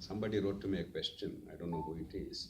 Somebody wrote to me a question, I don't know who it is.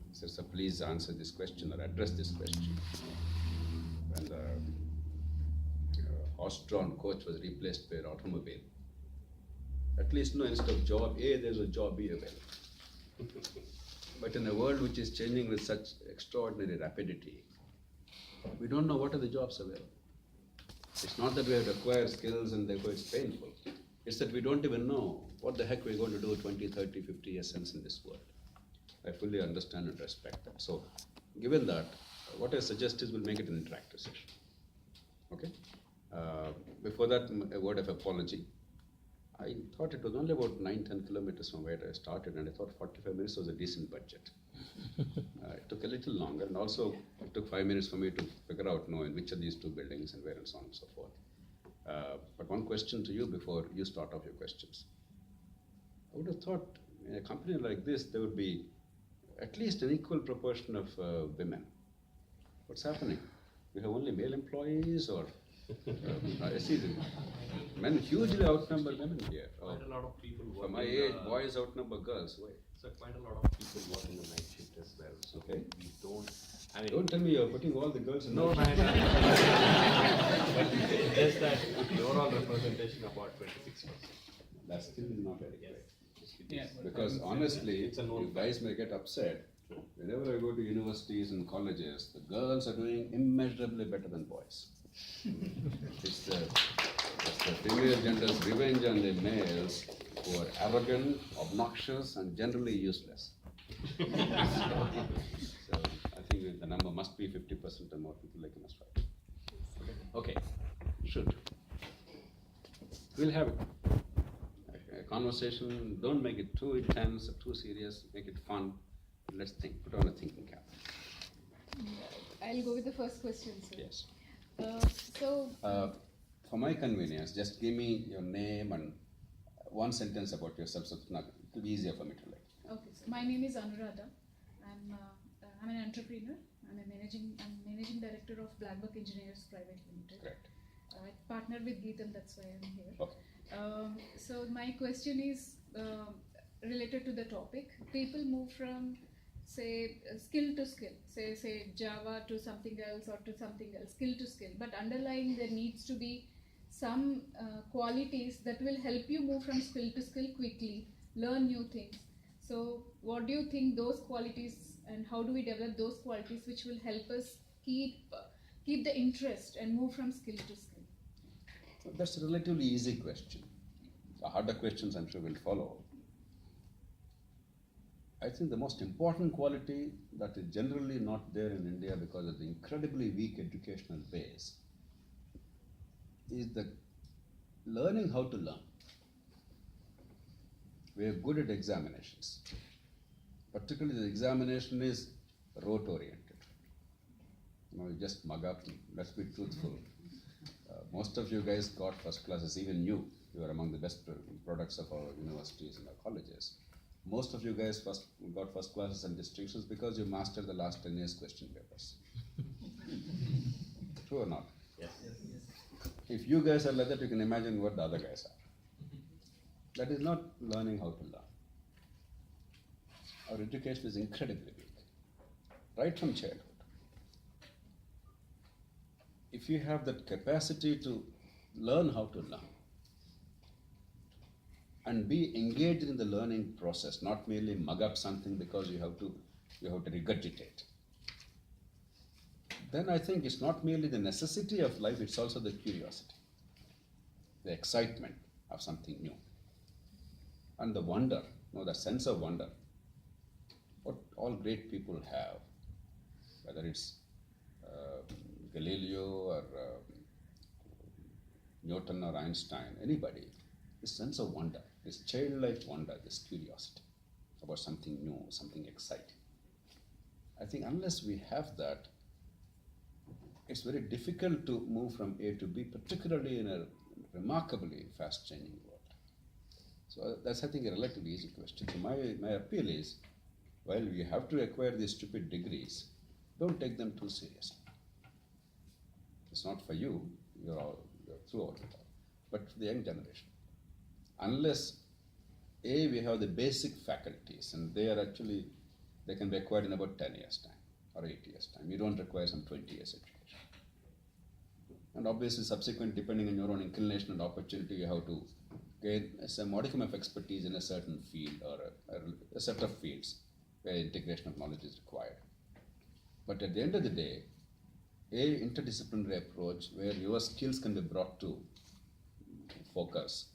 He says, so please answer this question or address this question. When the horse-drawn coach was replaced by an automobile, at least instead of job A, there's a job B available. But in a world which is changing with such extraordinary rapidity, we don't know what are the jobs available. It's not that we have to acquire skills and therefore it's painful. It's that we don't even know what the heck we're going to do 20, 30, 50 years hence in this world. I fully understand and respect that. So, given that, what I suggest is we'll make it an interactive session. Okay? Before that, a word of apology. I thought it was only about 9-10 kilometers from where I started, and I thought 45 minutes was a decent budget. It took a little longer, and also it took 5 minutes for me to figure out in which of these two buildings and where and so on and so forth. But one question to you before you start off your questions. I would have thought in a company like this, there would be at least an equal proportion of women. What's happening? We have only male employees, or I see the men hugely outnumber women here. Quite a lot of people work. For my age, boys outnumber girls. Why? So quite a lot of people work in the night shift as well. So Okay. we don't. I mean, Don't tell me you're putting all the girls in. no, night no, shift. but just that the overall representation about 26%. That's still not very great. Yeah, Because honestly, it's a known you guys may get upset. Whenever I go to universities and colleges, the girls are doing immeasurably better than boys. It's the female gender's revenge on the males who are arrogant, obnoxious, and generally useless. So I think the number must be 50% or more people like us, right? Okay, should. We'll have a conversation. Don't make it too intense or too serious. Make it fun. Let's think. Put on a thinking cap. I'll go with the first question, sir. Yes. So, For my convenience, just give me your name and one sentence about yourself, so it'll be easier for me to like. okay, so my name is Anuradha. I'm an entrepreneur. I'm managing director of Blackbuck Engineers Private Limited. Correct. I partner with Geetam, that's why I'm here. Okay. So my question is related to the topic. People move from, say, skill to skill, say Java to something else or to something else, skill to skill. But underlying there needs to be some qualities that will help you move from skill to skill quickly, learn new things. So what do you think those qualities, and how do we develop those qualities which will help us keep the interest and move from skill to skill? That's a relatively easy question. The harder questions I'm sure will follow. I think the most important quality that is generally not there in India because of the incredibly weak educational base is the learning how to learn. We are good at examinations. Particularly the examination is rote oriented. You just mug up, let's be truthful. Most of you guys got first classes, even you are among the best products of our universities and our colleges. Most of you guys got first classes and distinctions because you mastered the last 10 years question papers. True or not? Yes. If you guys are like that, you can imagine what the other guys are. That is not learning how to learn. Our education is incredibly weak, right from childhood. If you have that capacity to learn how to learn and be engaged in the learning process, not merely mug up something because you have to regurgitate, then I think it's not merely the necessity of life, it's also the curiosity, the excitement of something new, and the wonder, the sense of wonder. What all great people have, whether it's Galileo or Newton or Einstein, anybody, this sense of wonder, this childlike wonder, this curiosity about something new, something exciting. I think unless we have that, it's very difficult to move from A to B, particularly in a remarkably fast-changing world. So that's, I think, a relatively easy question. So my appeal is, while you have to acquire these stupid degrees, don't take them too seriously. It's not for you, you're through all it all, but for the young generation. Unless we have the basic faculties, and they can be acquired in about 10 years' time or 8 years' time. You don't require some 20 years education. And obviously, subsequent, depending on your own inclination and opportunity, you have to gain some modicum of expertise in a certain field or a set of fields where integration of knowledge is required. But at the end of the day, interdisciplinary approach where your skills can be brought to focus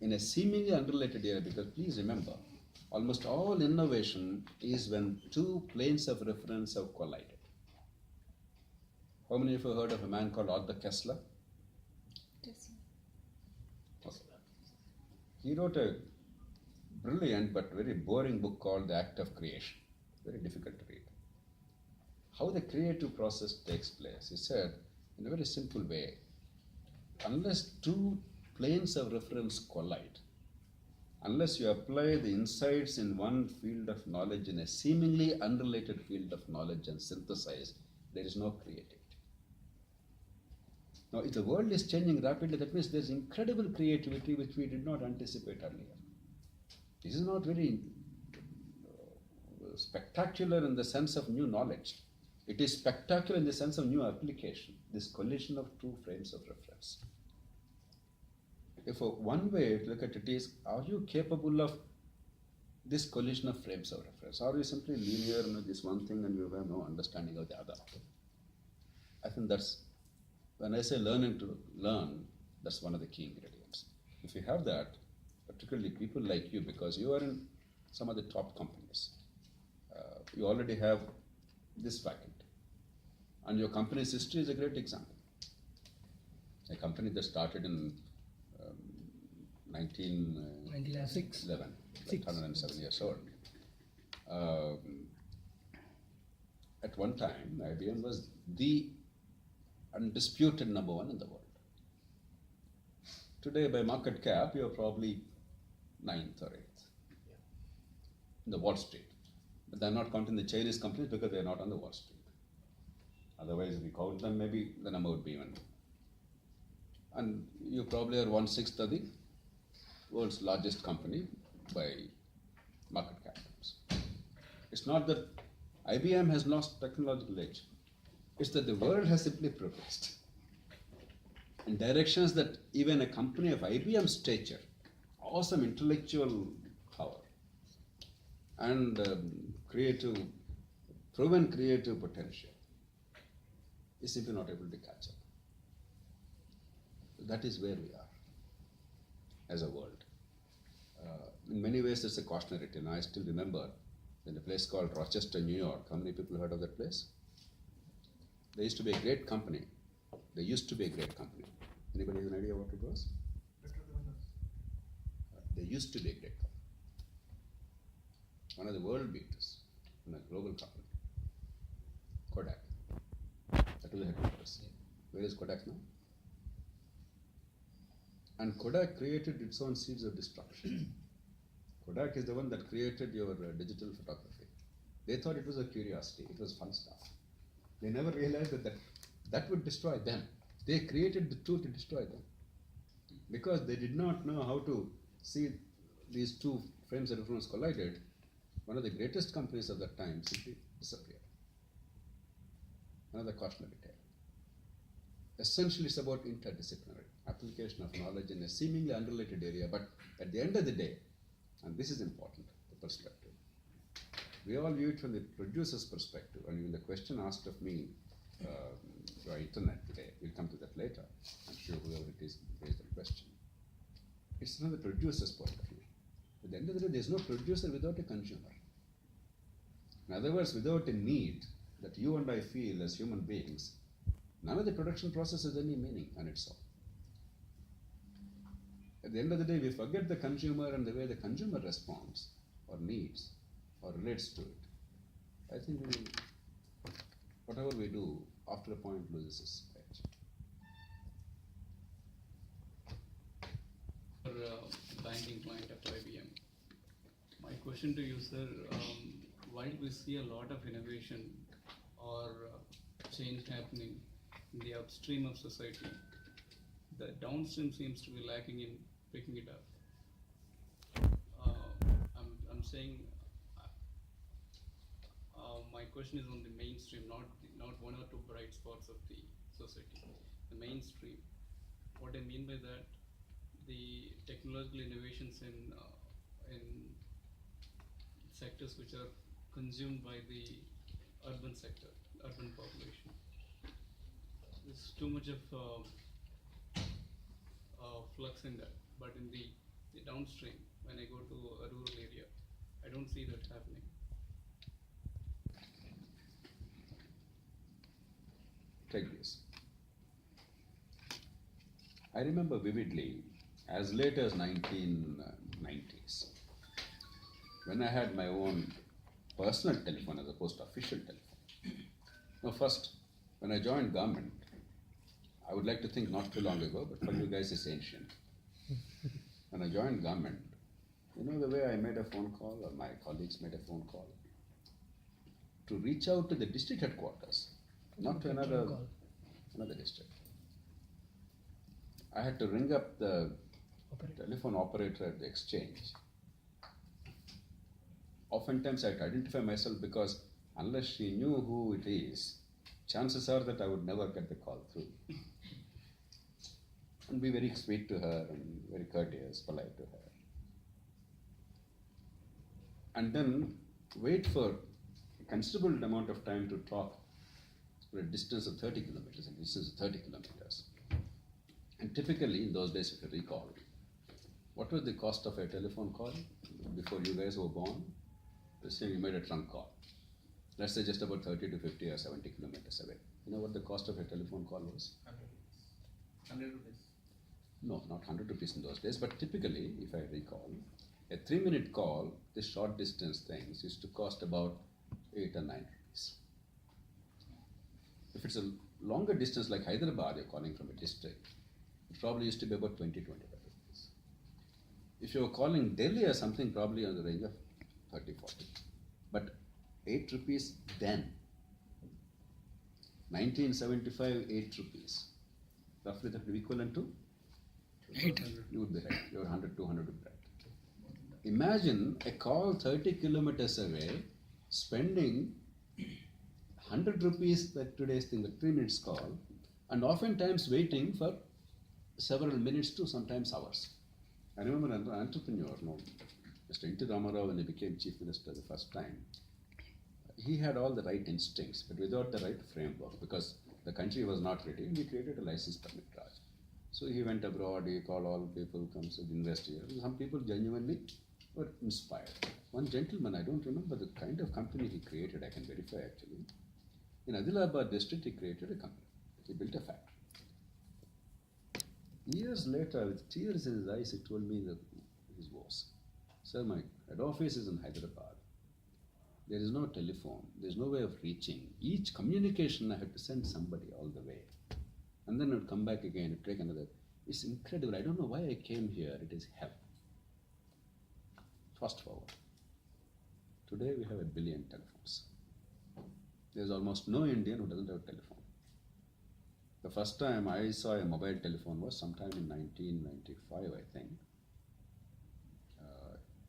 in a seemingly unrelated area, because please remember, almost all innovation is when two planes of reference have collided. How many of you heard of a man called Arthur Kessler? Yes. Okay. He wrote a brilliant but very boring book called The Act of Creation. Very difficult to read. How the creative process takes place. He said, in a very simple way, unless two planes of reference collide, unless you apply the insights in one field of knowledge in a seemingly unrelated field of knowledge and synthesize, there is no creativity. Now, if the world is changing rapidly, that means there's incredible creativity which we did not anticipate earlier. This is not very spectacular in the sense of new knowledge. It is spectacular in the sense of new application, this collision of two frames of reference. If one way to look at it is, are you capable of this collision of frames of reference? Or are you simply linear, this one thing and you have no understanding of the other? I think that's, when I say learning to learn, that's one of the key ingredients. If you have that, particularly people like you, because you are in some of the top companies, you already have this faculty. And your company's history is a great example. A company that started in 1911, like 107 years old. At one time, IBM was the undisputed number one in the world. Today, by market cap, you're probably 9th or 8th in the Wall Street. But they're not counting the Chinese companies because they're not on the Wall Street. Otherwise, if we count them, maybe the number would be even. And you probably are 1/6 of the world's largest company by market cap. It's not that IBM has lost technological edge. It's that the world has simply progressed in directions that even a company of IBM stature, awesome intellectual power, and proven creative potential, is simply not able to catch up. That is where we are as a world. In many ways, it's a cautionary tale. I still remember in a place called Rochester, New York. How many people heard of that place? There used to be a great company. Anybody have an idea what it was? There used to be a great company. One of the world beaters in a global company. Kodak. That was the headquarters. Where is Kodak now? And Kodak created its own seeds of destruction. Kodak is the one that created your digital photography. They thought it was a curiosity, it was fun stuff. They never realized that would destroy them. They created the tool to destroy them. Because they did not know how to see these two frames of reference collided, one of the greatest companies of that time simply disappeared. Another cautionary tale. Essentially, it's about interdisciplinary application of knowledge in a seemingly unrelated area, but at the end of the day, and this is important, the perspective. We all view it from the producer's perspective, and even the question asked of me via internet today, we'll come to that later. I'm sure whoever it is raised that question. It's from the producer's point of view. At the end of the day, there's no producer without a consumer. In other words, without a need that you and I feel as human beings, none of the production process has any meaning on its own. At the end of the day, we forget the consumer and the way the consumer responds or needs or relates to it. I think whatever we do, after a point, loses its edge. For banking client of IBM, my question to you, sir, while we see a lot of innovation or change happening in the upstream of society, the downstream seems to be lacking in picking it up. saying, my question is on the mainstream, not one or two bright spots of the society. The mainstream. What I mean by that, the technological innovations in sectors which are consumed by the urban sector, urban population. There's too much of flux in that, but in the downstream, when I go to a rural area, I don't see that happening. Take this. I remember vividly, as late as 1990s, when I had my own personal telephone as opposed to official telephone. Now first, when I joined government, I would like to think not too long ago, but for you guys it's ancient. When I joined government, you know the way I made a phone call, or my colleagues made a phone call, to reach out to the district headquarters, not to another district. I had to ring up the telephone operator at the exchange. Oftentimes I had to identify myself because unless she knew who it is, chances are that I would never get the call through. And be very sweet to her and very courteous, polite to her. And then wait for a considerable amount of time to talk for a distance of 30 kilometers, a distance of 30 kilometers. And typically in those days, if you recall, what was the cost of a telephone call before you guys were born? Let's say you made a trunk call. Let's say just about 30 to 50 or 70 kilometers away. You know what the cost of a telephone call was? 100 rupees. No, not 100 rupees in those days, but typically, if I recall, a 3-minute call, the short distance things used to cost about 8 or 9 rupees. If it's a longer distance like Hyderabad, you're calling from a district, it probably used to be about 20, 25 rupees. If you were calling Delhi or something, probably on the range of 30, 40. But 8 rupees then. 1975, 8 rupees. Roughly that would be equivalent to? 8. You would be right. Your 100, 200 would be right. Imagine a call 30 kilometers away, spending 100 rupees, like today's thing, the 3 minutes call, and oftentimes waiting for several minutes to sometimes hours. I remember an entrepreneur, Mr. N.T. Ramarao, when he became chief minister the first time, he had all the right instincts, but without the right framework, because the country was not ready, and he created a license permit Raj. So he went abroad, he called all people, comes and invest here. Some people genuinely were inspired. One gentleman, I don't remember the kind of company he created, I can verify actually. In Adilabad district, he created a company. He built a factory. Years later, with tears in his eyes, he told me that his woes. Sir, my head office is in Hyderabad. There is no telephone. There is no way of reaching. Each communication I had to send somebody all the way. And then it would come back again, it would take another. It's incredible. I don't know why I came here. It is hell. Fast forward. Today we have 1 billion telephones. There's almost no Indian who doesn't have a telephone. The first time I saw a mobile telephone was sometime in 1995, I think,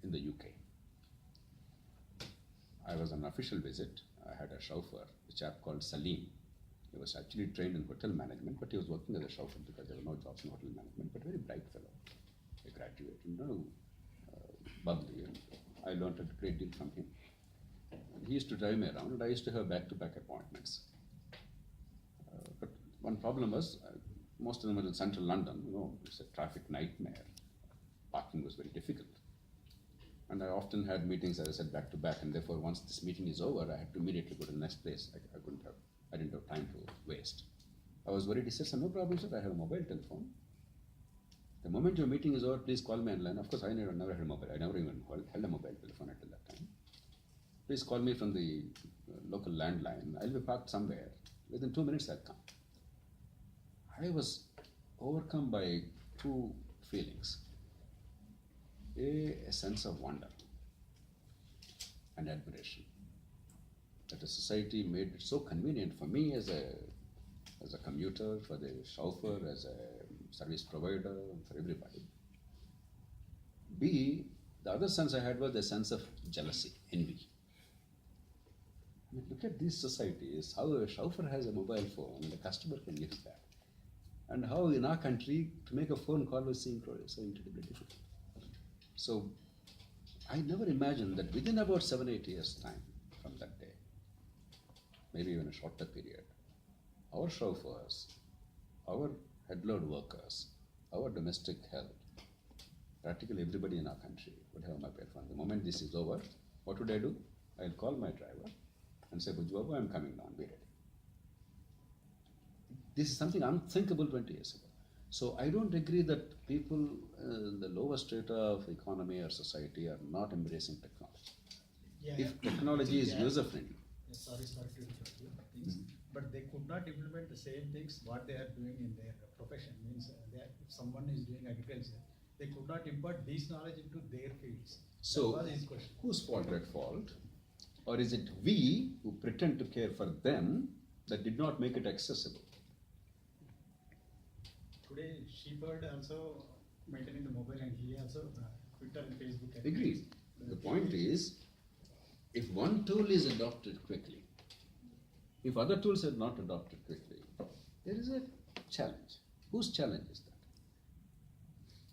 in the UK. I was on an official visit. I had a chauffeur, a chap called Salim. He was actually trained in hotel management, but he was working as a chauffeur because there were no jobs in hotel management, but very bright fellow, a graduate, bubbly. And I learned a great deal from him. And he used to drive me around, and I used to have back-to-back appointments. But one problem was, most of them were in central London. It's a traffic nightmare. Parking was very difficult. And I often had meetings, as I said, back-to-back, and therefore once this meeting is over, I had to immediately go to the next place. I didn't have time to waste. I was worried. He said, "Sir, no problem, sir. I have a mobile telephone. The moment your meeting is over, please call me online." Of course, I never had a mobile. I never even held a mobile telephone until that time. "Please call me from the local landline. I'll be parked somewhere. Within 2 minutes, I'll come." I was overcome by two feelings. A sense of wonder and admiration. That the society made it so convenient for me as a commuter, for the chauffeur, as a service provider, for everybody. B, The other sense I had was the sense of jealousy, envy. I mean, look at these societies, how a chauffeur has a mobile phone and the customer can use that. And how in our country, to make a phone call was so incredibly difficult. So, I never imagined that within about 7-8 years' time from that day, maybe even a shorter period, our chauffeurs, our headload workers, our domestic help, practically everybody in our country would have a mobile phone. The moment this is over, what would I do? I'll call my driver and say, Bujbabu, I'm coming down, be ready. This is something unthinkable 20 years ago. So I don't agree that people in the lower strata of economy or society are not embracing technology. If technology is user-friendly. Sorry to interrupt you, please. But they could not implement the same things what they are doing in their profession. Means if someone is doing agriculture, they could not impart this knowledge into their fields. So, That was his question. whose fault that fault? Or is it we who pretend to care for them that did not make it accessible? Today, Shepherd also maintaining the mobile and he also Twitter and Facebook. And Agreed. The point is, if one tool is adopted quickly, if other tools are not adopted quickly, there is a challenge. Whose challenge is that?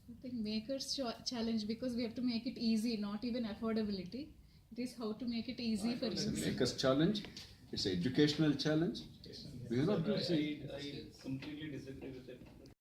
I think makers' challenge, because we have to make it easy, not even affordability. It is how to make it easy for It's a users. maker's challenge, it's an educational challenge. We will not do I completely disagree with it.